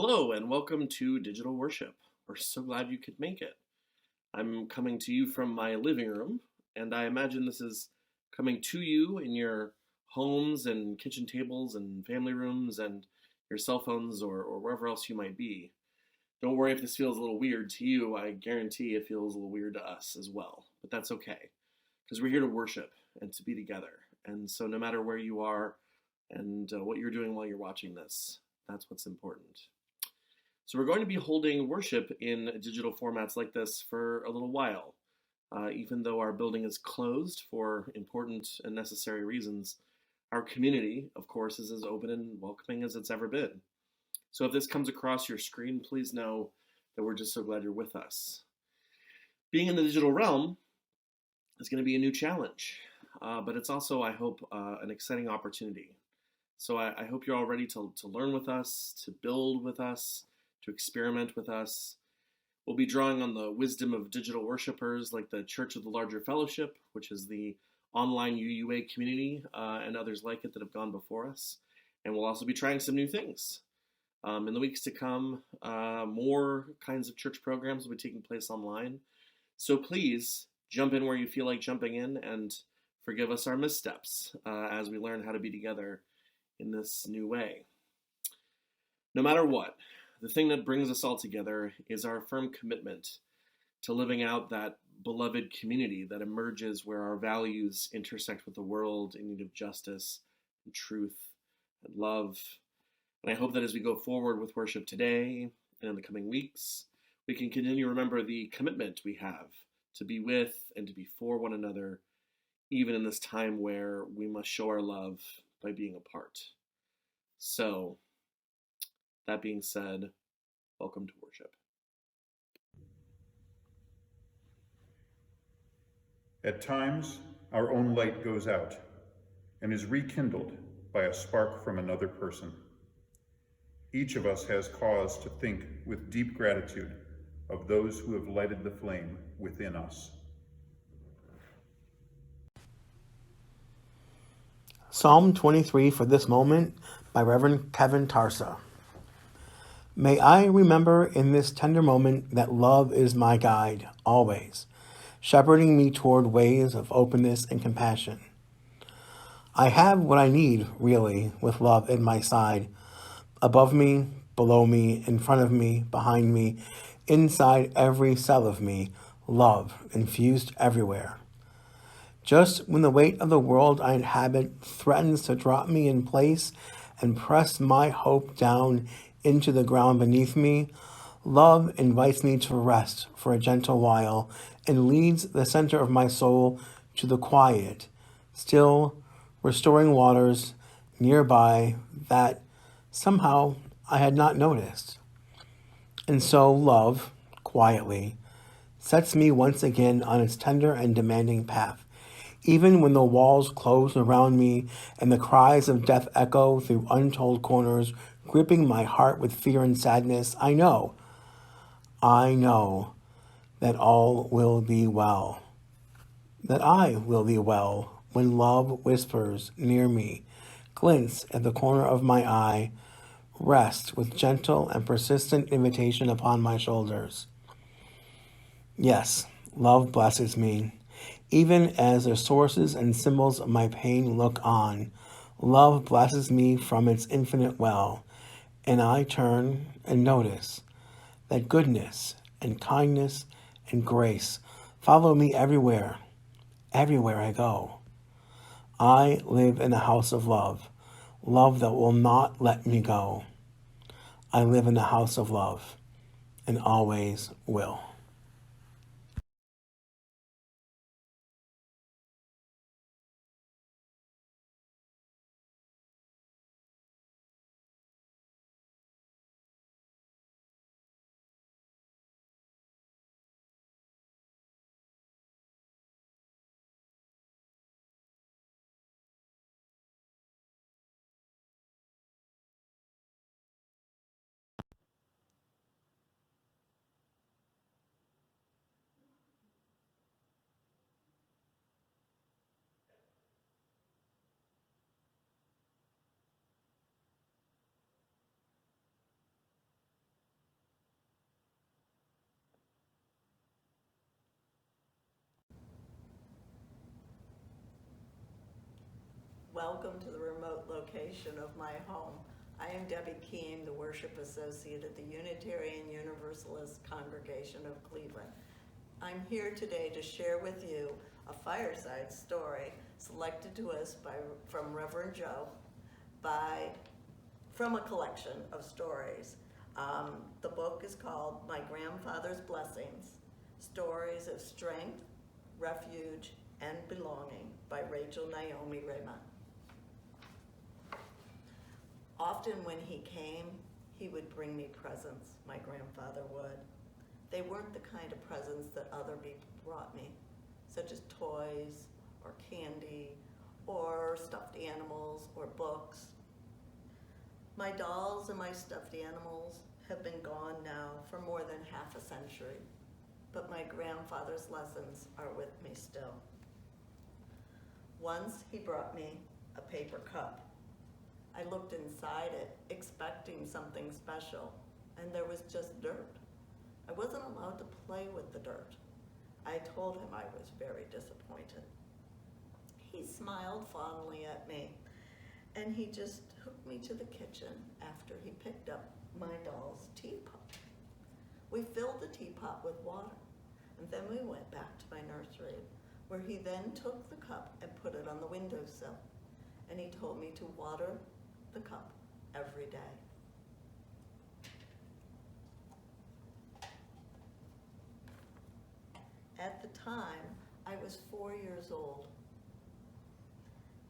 Hello and welcome to Digital Worship. We're so glad you could make it. I'm coming to you from my living room, and I imagine this is coming to you in your homes and kitchen tables and family rooms and your cell phones or wherever else you might be. Don't worry if this feels a little weird to you. I guarantee it feels a little weird to us as well, but that's okay because we're here to worship and to be together. And so, no matter where you are and what you're doing while you're watching this, that's what's important. So we're going to be holding worship in digital formats like this for a little while. Even though our building is closed for important and necessary reasons, our community, of course, is as open and welcoming as it's ever been. So if this comes across your screen, please know that we're just so glad you're with us. Being in the digital realm is going to be a new challenge, but it's also, I hope, an exciting opportunity. So I hope you're all ready to learn with us, to build with us, to experiment with us. We'll be drawing on the wisdom of digital worshipers like the Church of the Larger Fellowship, which is the online UUA community, and others like it that have gone before us. And we'll also be trying some new things. In the weeks to come, more kinds of church programs will be taking place online. So please jump in where you feel like jumping in and forgive us our missteps as we learn how to be together in this new way. No matter what, the thing that brings us all together is our firm commitment to living out that beloved community that emerges where our values intersect with the world in need of justice and truth and love. And I hope that as we go forward with worship today and in the coming weeks, we can continue to remember the commitment we have to be with and to be for one another, even in this time where we must show our love by being apart. So, that being said, welcome to worship. At times, our own light goes out and is rekindled by a spark from another person. Each of us has cause to think with deep gratitude of those who have lighted the flame within us. Psalm 23 for this moment by Reverend Kevin Tarsa. May I remember in this tender moment that love is my guide, always, shepherding me toward ways of openness and compassion. I have what I need, really, with love at my side, above me, below me, in front of me, behind me, inside every cell of me, love infused everywhere. Just when the weight of the world I inhabit threatens to drop me in place and press my hope down into the ground beneath me, love invites me to rest for a gentle while and leads the center of my soul to the quiet, still, restoring waters nearby that somehow I had not noticed. And so love, quietly, sets me once again on its tender and demanding path. Even when the walls close around me and the cries of death echo through untold corners, gripping my heart with fear and sadness, I know that all will be well. That I will be well when love whispers near me, glints at the corner of my eye, rests with gentle and persistent invitation upon my shoulders. Yes, love blesses me. Even as the sources and symbols of my pain look on, love blesses me from its infinite well, and I turn and notice that goodness and kindness and grace follow me everywhere I go. I live in a house of love, love that will not let me go. I live in a house of love, and always will. Welcome to the remote location of my home. I am Debbie Kuehm, the Worship Associate at the Unitarian Universalist Congregation of Cleveland. I'm here today to share with you a fireside story selected to us from Reverend Joe from a collection of stories. The book is called My Grandfather's Blessings, Stories of Strength, Refuge, and Belonging by Rachel Naomi Raymond. Often when he came, he would bring me presents, my grandfather would. They weren't the kind of presents that other people brought me, such as toys or candy or stuffed animals or books. My dolls and my stuffed animals have been gone now for more than half a century, but my grandfather's lessons are with me still. Once he brought me a paper cup. I looked inside it, expecting something special, and there was just dirt. I wasn't allowed to play with the dirt. I told him I was very disappointed. He smiled fondly at me, and he just took me to the kitchen after he picked up my doll's teapot. We filled the teapot with water, and then we went back to my nursery, where he then took the cup and put it on the windowsill, and he told me to water the cup every day. At the time, I was 4 years old,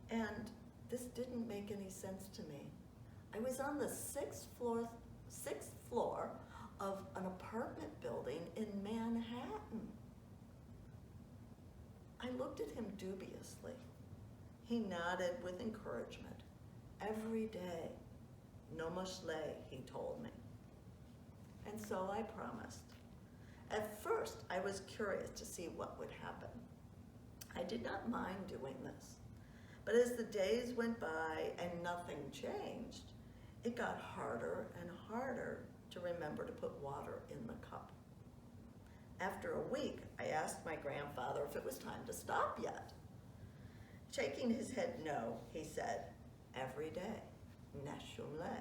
and this didn't make any sense to me. I was on the sixth floor of an apartment building in Manhattan. I looked at him dubiously. He nodded with encouragement. Every day, no mushle, he told me. And so I promised. At first, I was curious to see what would happen. I did not mind doing this. But as the days went by and nothing changed, it got harder and harder to remember to put water in the cup. After a week, I asked my grandfather if it was time to stop yet. Shaking his head no, he said, every day, neshumle.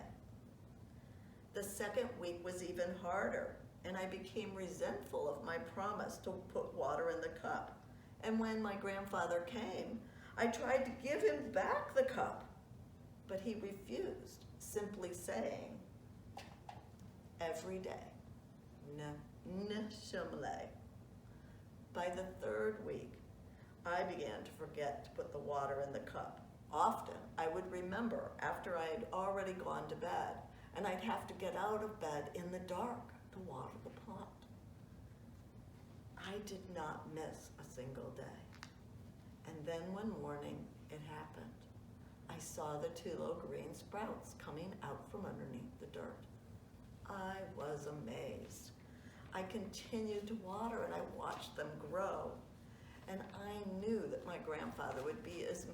The second week was even harder, and I became resentful of my promise to put water in the cup. And when my grandfather came, I tried to give him back the cup, but he refused, simply saying, every day, neshumle. By the third week, I began to forget to put the water in the cup. Often, I would remember after I had already gone to bed, and I'd have to get out of bed in the dark to water the plant. I did not miss a single day. And then one morning, it happened. I saw the tulle green sprouts coming out from underneath the dirt. I was amazed. I continued to water, and I watched them grow. And I knew that my grandfather would be as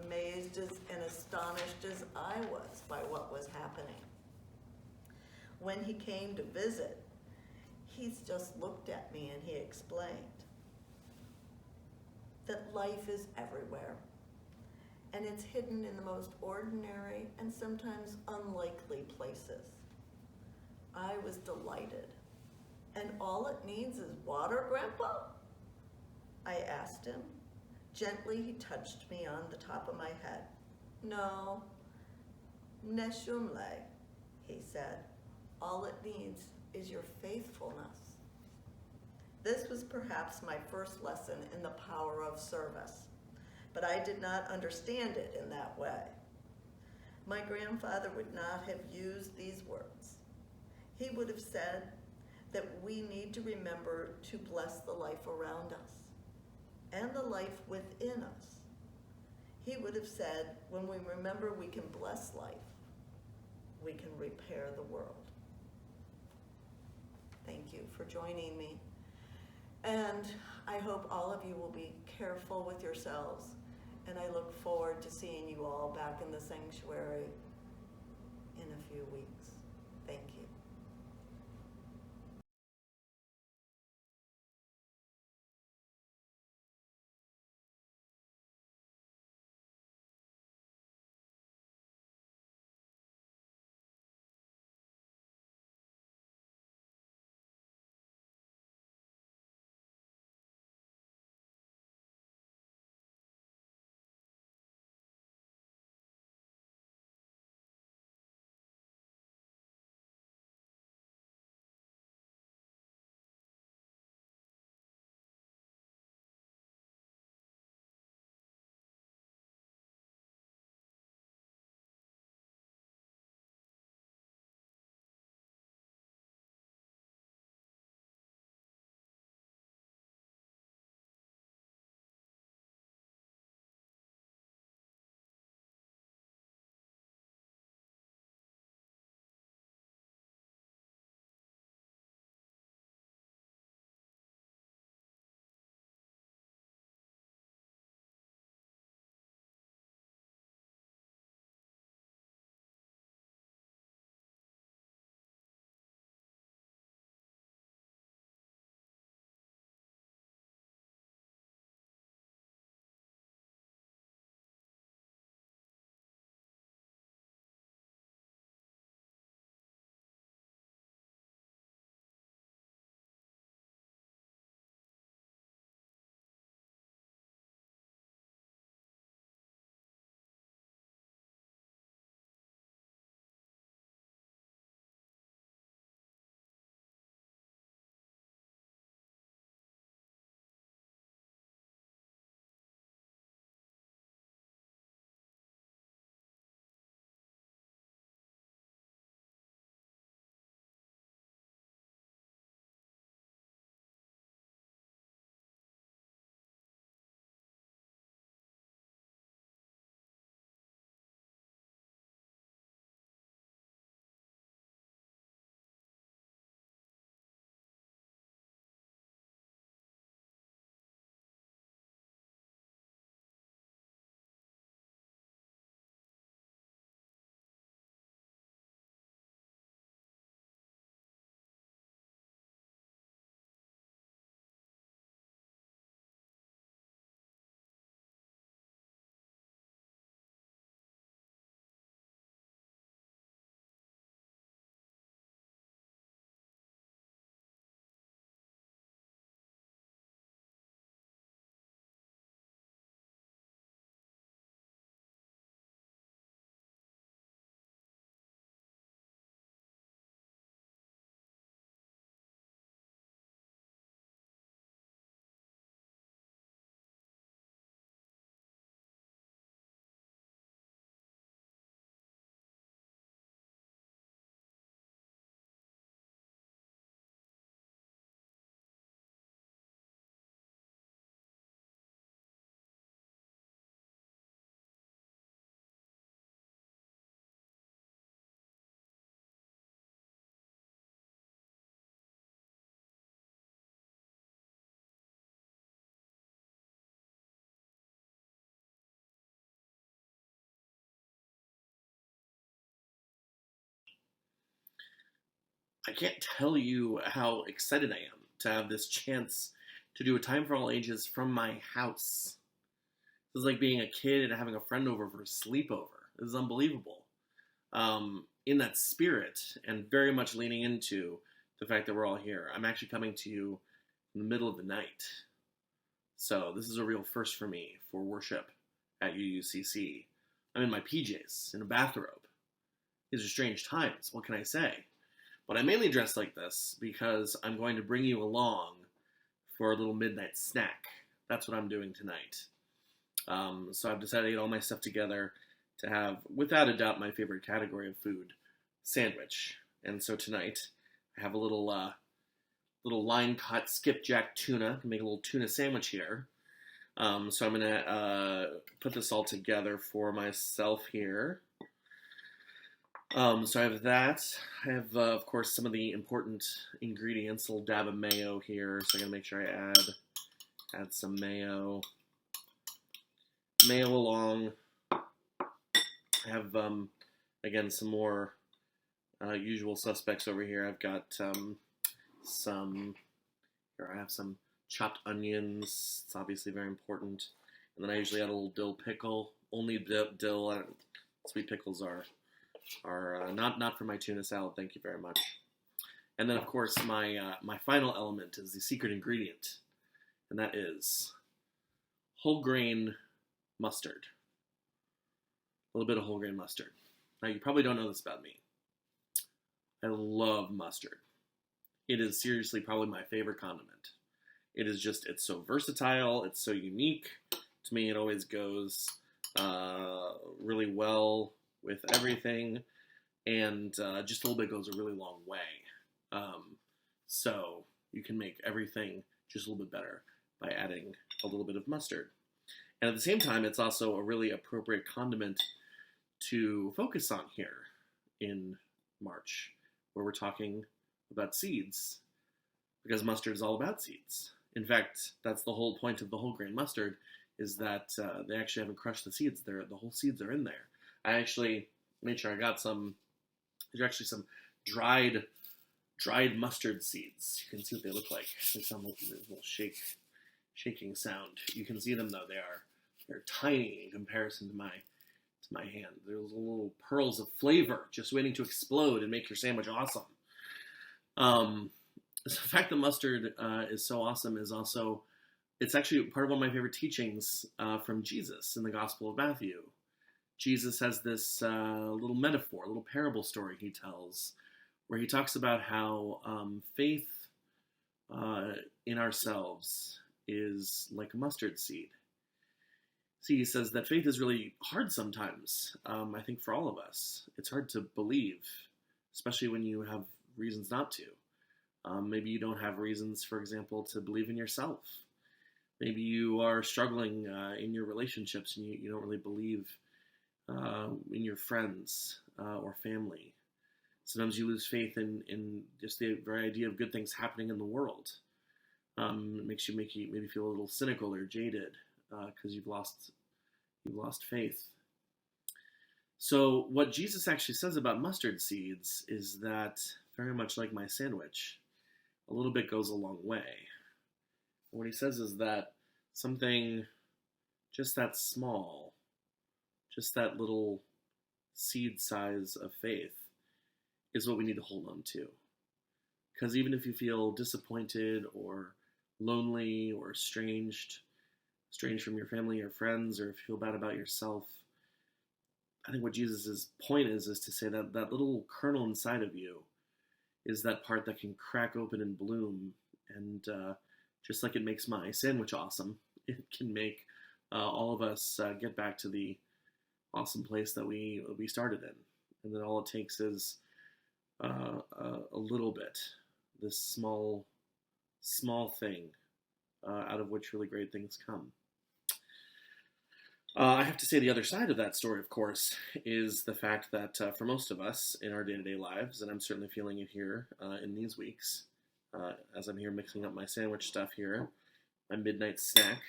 amazed and astonished as I was by what was happening. When he came to visit, he just looked at me and he explained that life is everywhere, and it's hidden in the most ordinary and sometimes unlikely places. I was delighted. And all it needs is water, Grandpa? I asked him. Gently, he touched me on the top of my head. No, neshumle, he said. All it needs is your faithfulness. This was perhaps my first lesson in the power of service, but I did not understand it in that way. My grandfather would not have used these words. He would have said that we need to remember to bless the life around us and the life within us. He would have said, when we remember we can bless life, we can repair the world. Thank you for joining me. And I hope all of you will be careful with yourselves. And I look forward to seeing you all back in the sanctuary in a few weeks. Thank you. I can't tell you how excited I am to have this chance to do a Time for All Ages from my house. This is like being a kid and having a friend over for a sleepover. This is unbelievable. In that spirit, and very much leaning into the fact that we're all here, I'm actually coming to you in the middle of the night. So this is a real first for me for worship at UUCC. I'm in my PJs, in a bathrobe. These are strange times, what can I say? But I mainly dress like this because I'm going to bring you along for a little midnight snack. That's what I'm doing tonight. So I've decided to get all my stuff together to have, without a doubt, my favorite category of food, sandwich. And so tonight, I have a little line-cut skipjack tuna. Make a little tuna sandwich here. So I'm going to put this all together for myself here. So I have that. I have, of course, some of the important ingredients. A little dab of mayo here. So I'm going to make sure I add some mayo. Mayo along. I have, again, some more usual suspects over here. I've got I have some chopped onions. It's obviously very important. And then I usually add a little dill pickle. Only dill. Sweet pickles are not for my tuna salad. Thank you very much. And then, of course, my final element is the secret ingredient, and that is whole grain mustard. A little bit of whole grain mustard. Now, you probably don't know this about me. I love mustard. It is seriously probably my favorite condiment. It's so versatile. It's so unique. To me, it always goes really well with everything. And just a little bit goes a really long way. So you can make everything just a little bit better by adding a little bit of mustard. And at the same time, it's also a really appropriate condiment to focus on here in March, where we're talking about seeds, because mustard is all about seeds. In fact, that's the whole point of the whole grain mustard, is that they actually haven't crushed the seeds. The whole seeds are in there. I actually made sure I got some. There's actually some dried mustard seeds. You can see what they look like. They sound like a little shaking sound. You can see them though. They're tiny in comparison to my hand. There's little pearls of flavor just waiting to explode and make your sandwich awesome. The fact that mustard is so awesome is also, it's actually part of one of my favorite teachings from Jesus in the Gospel of Matthew. Jesus has this little metaphor, a little parable story he tells, where he talks about how faith in ourselves is like a mustard seed. See, he says that faith is really hard sometimes, I think for all of us. It's hard to believe, especially when you have reasons not to. Maybe you don't have reasons, for example, to believe in yourself. Maybe you are struggling in your relationships and you don't really believe in your friends or family. Sometimes you lose faith in just the very idea of good things happening in the world. It makes you maybe feel a little cynical or jaded because you've lost faith. So what Jesus actually says about mustard seeds is that, very much like my sandwich, a little bit goes a long way. And what he says is that something just that small, just that little seed size of faith is what we need to hold on to. Because even if you feel disappointed or lonely or estranged from your family or friends, or if you feel bad about yourself, I think what Jesus' point is to say that that little kernel inside of you is that part that can crack open and bloom. And just like it makes my sandwich awesome, it can make all of us get back to the awesome place that we started in. And then all it takes is a little bit, this small thing out of which really great things come. I have to say the other side of that story, of course, is the fact that for most of us in our day-to-day lives, and I'm certainly feeling it here in these weeks, as I'm here mixing up my sandwich stuff here, my midnight snack,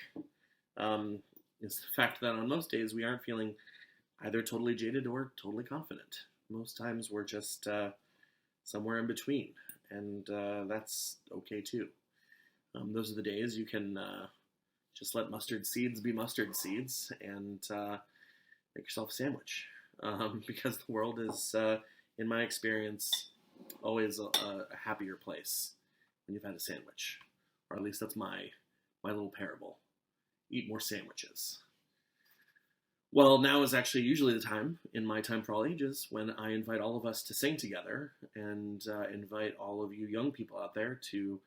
is the fact that on most days we aren't feeling either totally jaded or totally confident. Most times we're just somewhere in between. and that's okay too. Those are the days you can just let mustard seeds be mustard seeds and make yourself a sandwich, because the world is, in my experience, always a happier place when you've had a sandwich, or at least that's my little parable. Eat more sandwiches. Well, now is actually usually the time in my Time for All Ages when I invite all of us to sing together and invite all of you young people out there to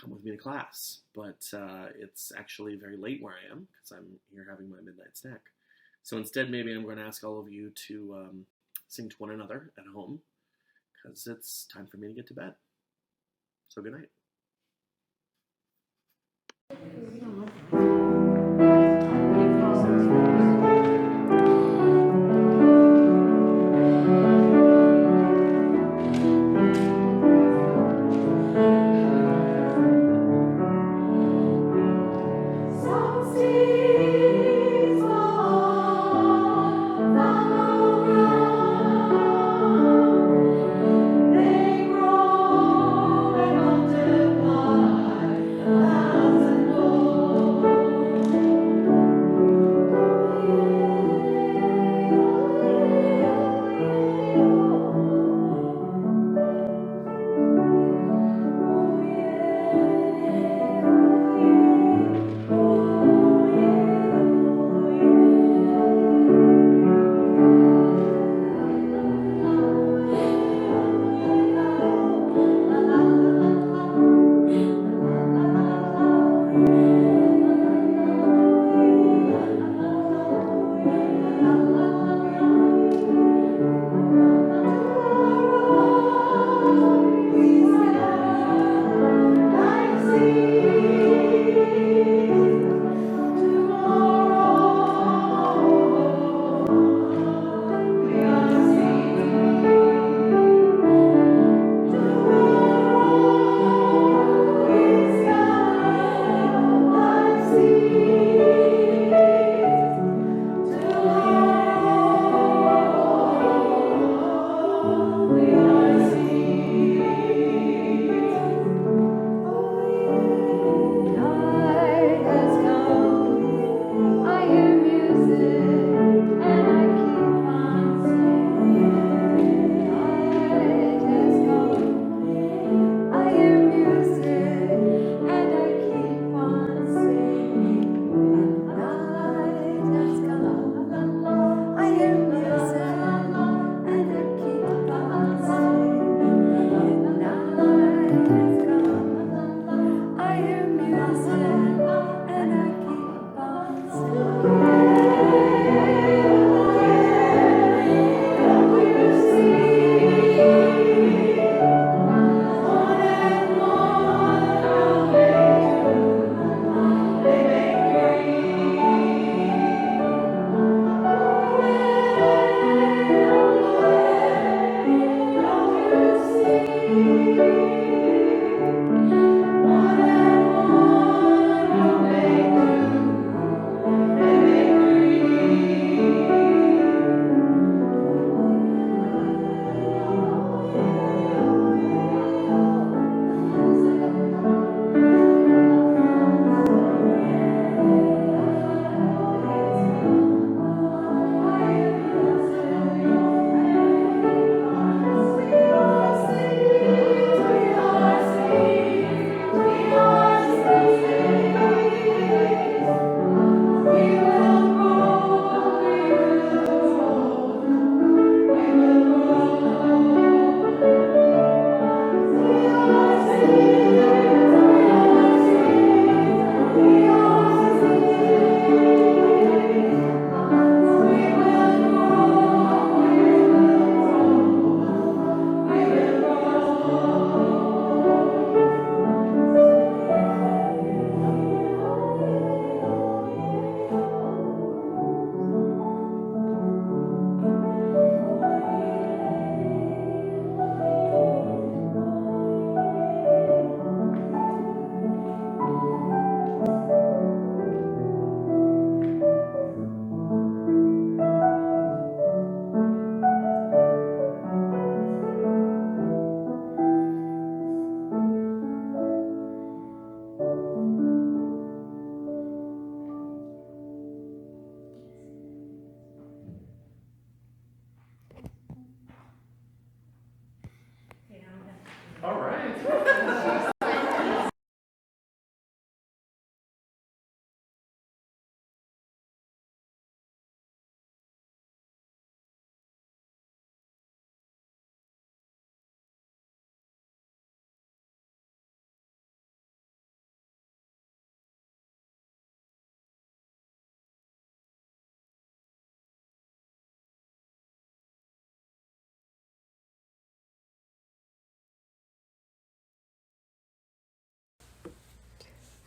come with me to class. But it's actually very late where I am because I'm here having my midnight snack. So instead, maybe I'm going to ask all of you to sing to one another at home because it's time for me to get to bed. So good night. They grow and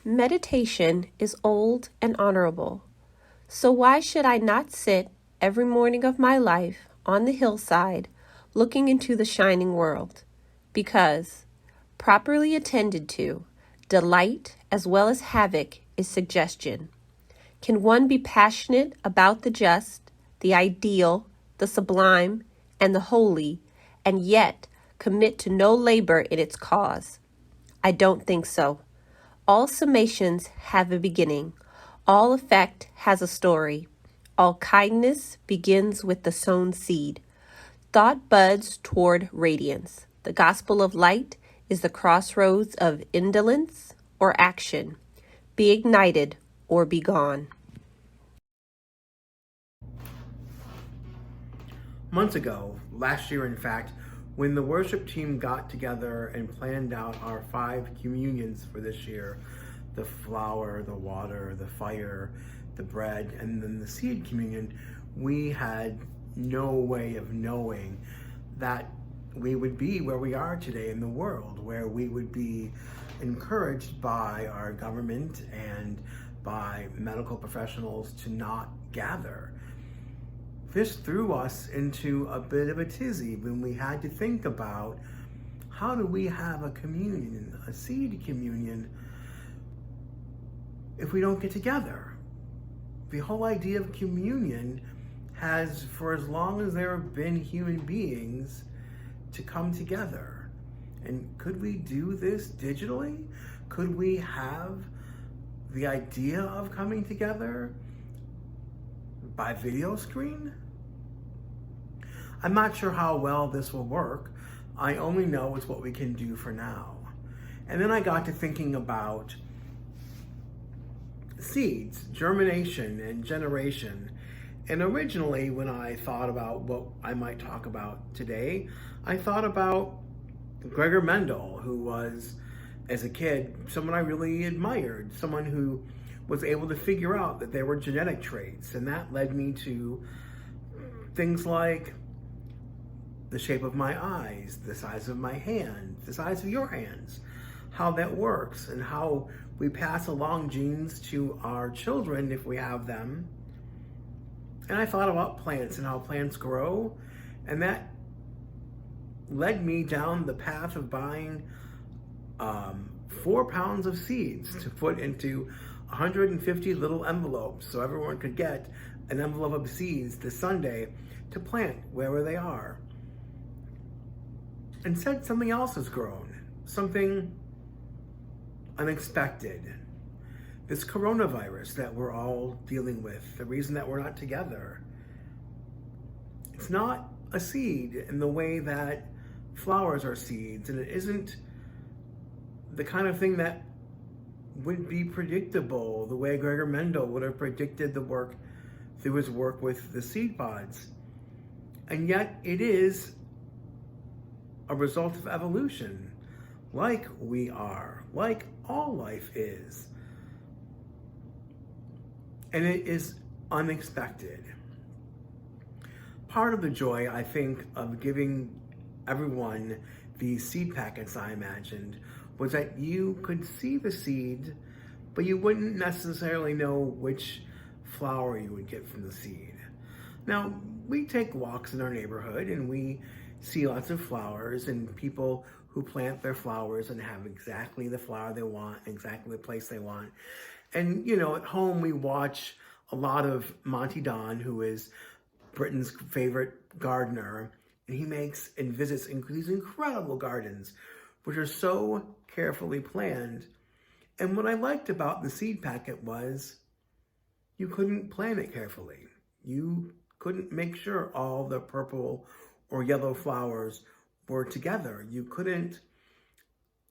Meditation is old and honorable. So why should I not sit every morning of my life on the hillside looking into the shining world? Because, properly attended to, delight as well as havoc is suggestion. Can one be passionate about the just, the ideal, the sublime, and the holy, and yet commit to no labor in its cause? I don't think so. All summations have a beginning. All effect has a story. All kindness begins with the sown seed. Thought buds toward radiance. The gospel of light is the crossroads of indolence or action. Be ignited or be gone. Months ago, last year in fact, when the worship team got together and planned out our 5 communions for this year, the flour, the water, the fire, the bread, and then the seed communion, we had no way of knowing that we would be where we are today in the world, where we would be encouraged by our government and by medical professionals to not gather. This threw us into a bit of a tizzy when we had to think about, how do we have a communion, a seed communion, if we don't get together? The whole idea of communion has, for as long as there have been human beings, to come together. And could we do this digitally? Could we have the idea of coming together by video screen? I'm not sure how well this will work. I only know it's what we can do for now. And then I got to thinking about seeds, germination, and generation. And originally, when I thought about what I might talk about today, I thought about Gregor Mendel, who was, as a kid, someone I really admired, someone who was able to figure out that there were genetic traits. And that led me to things like the shape of my eyes, the size of my hand, the size of your hands, how that works, and how we pass along genes to our children if we have them. And I thought about plants and how plants grow, and that led me down the path of buying 4 pounds of seeds to put into 150 little envelopes so everyone could get an envelope of seeds this Sunday to plant wherever they are. Instead, something else has grown, something unexpected. This coronavirus that we're all dealing with, the reason that we're not together. It's not a seed in the way that flowers are seeds, and it isn't the kind of thing that would be predictable the way Gregor Mendel would have predicted the work through his work with the seed pods. And yet it is a result of evolution, like we are, like all life is. And it is unexpected. Part of the joy, I think, of giving everyone these seed packets I imagined was that you could see the seed, but you wouldn't necessarily know which flower you would get from the seed. Now, we take walks in our neighborhood and we see lots of flowers and people who plant their flowers and have exactly the flower they want, exactly the place they want. And, you know, at home we watch a lot of Monty Don, who is Britain's favorite gardener, and he makes and visits these incredible gardens, which are so carefully planned. And what I liked about the seed packet was you couldn't plan it carefully. You couldn't make sure all the purple or yellow flowers were together. You couldn't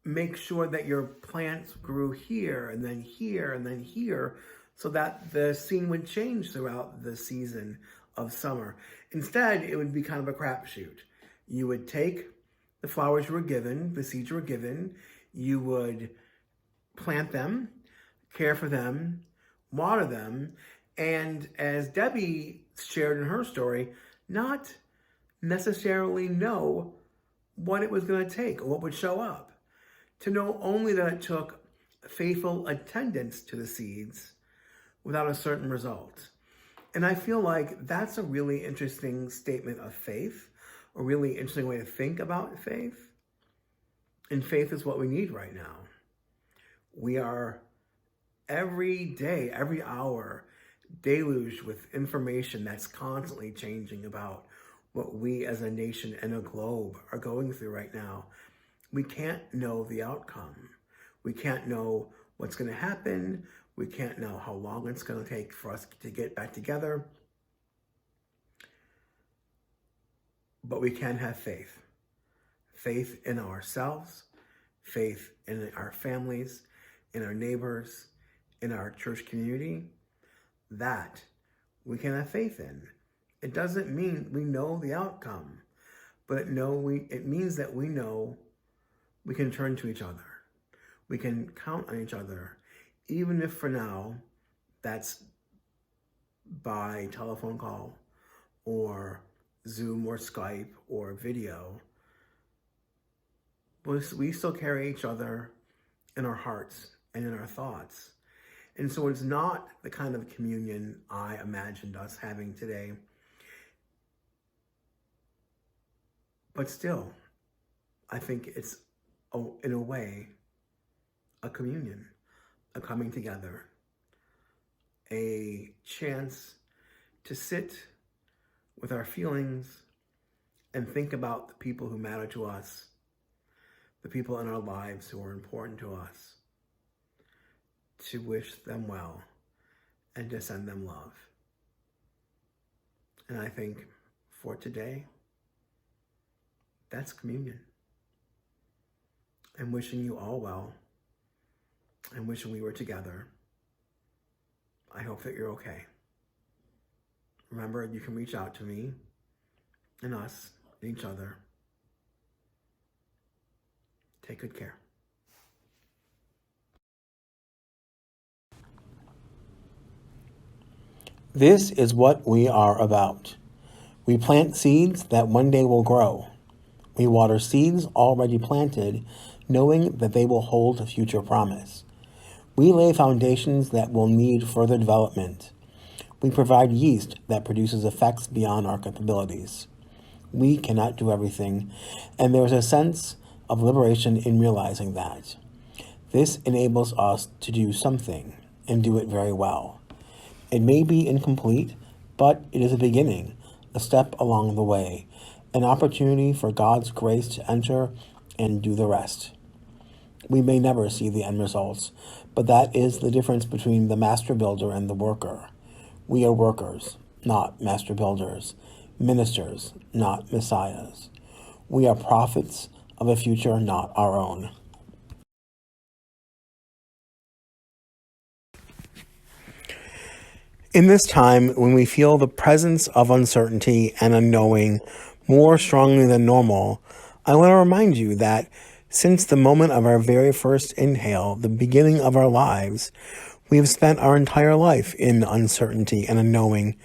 make sure that your plants grew here and then here and then here so that the scene would change throughout the season of summer. Instead, it would be kind of a crapshoot. You would take the flowers you were given, the seeds you were given, you would plant them, care for them, water them, and as Debbie shared in her story, not necessarily know what it was going to take or what would show up. To know only that it took faithful attendance to the seeds without a certain result. And I feel like that's a really interesting statement of faith, a really interesting way to think about faith. And faith is what we need right now. We are every day, every hour, deluged with information that's constantly changing about what we as a nation and a globe are going through right now. We can't know the outcome. We can't know what's going to happen. We can't know how long it's going to take for us to get back together. But we can have faith. Faith in ourselves, faith in our families, in our neighbors, in our church community. That we can have faith in. It doesn't mean we know the outcome, but it means that we know we can turn to each other. We can count on each other, even if for now that's by telephone call or Zoom or Skype or video. But we still carry each other in our hearts and in our thoughts. And so it's not the kind of communion I imagined us having today. But still, I think it's, in a way, a communion, a coming together, a chance to sit with our feelings and think about the people who matter to us, the people in our lives who are important to us, to wish them well and to send them love. And I think for today, that's communion. I'm wishing you all well. I'm wishing we were together. I hope that you're okay. Remember, you can reach out to me and us and each other. Take good care. This is what we are about. We plant seeds that one day will grow. We water seeds already planted, knowing that they will hold a future promise. We lay foundations that will need further development. We provide yeast that produces effects beyond our capabilities. We cannot do everything, and there is a sense of liberation in realizing that. This enables us to do something, and do it very well. It may be incomplete, but it is a beginning, a step along the way, an opportunity for God's grace to enter and do the rest. We may never see the end results, but that is the difference between the master builder and the worker. We are workers, not master builders, ministers, not messiahs. We are prophets of a future not our own. In this time, when we feel the presence of uncertainty and unknowing more strongly than normal, I want to remind you that since the moment of our very first inhale, the beginning of our lives, we have spent our entire life in uncertainty and unknowing.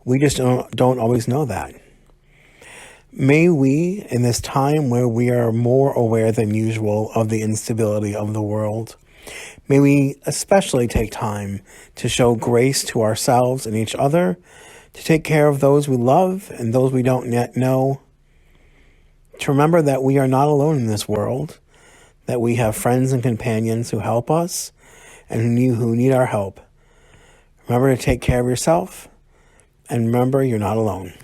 We just don't always know that. May we, in this time where we are more aware than usual of the instability of the world, may we especially take time to show grace to ourselves and each other, to take care of those we love and those we don't yet know, to remember that we are not alone in this world, that we have friends and companions who help us and who need our help. Remember to take care of yourself, and remember you're not alone.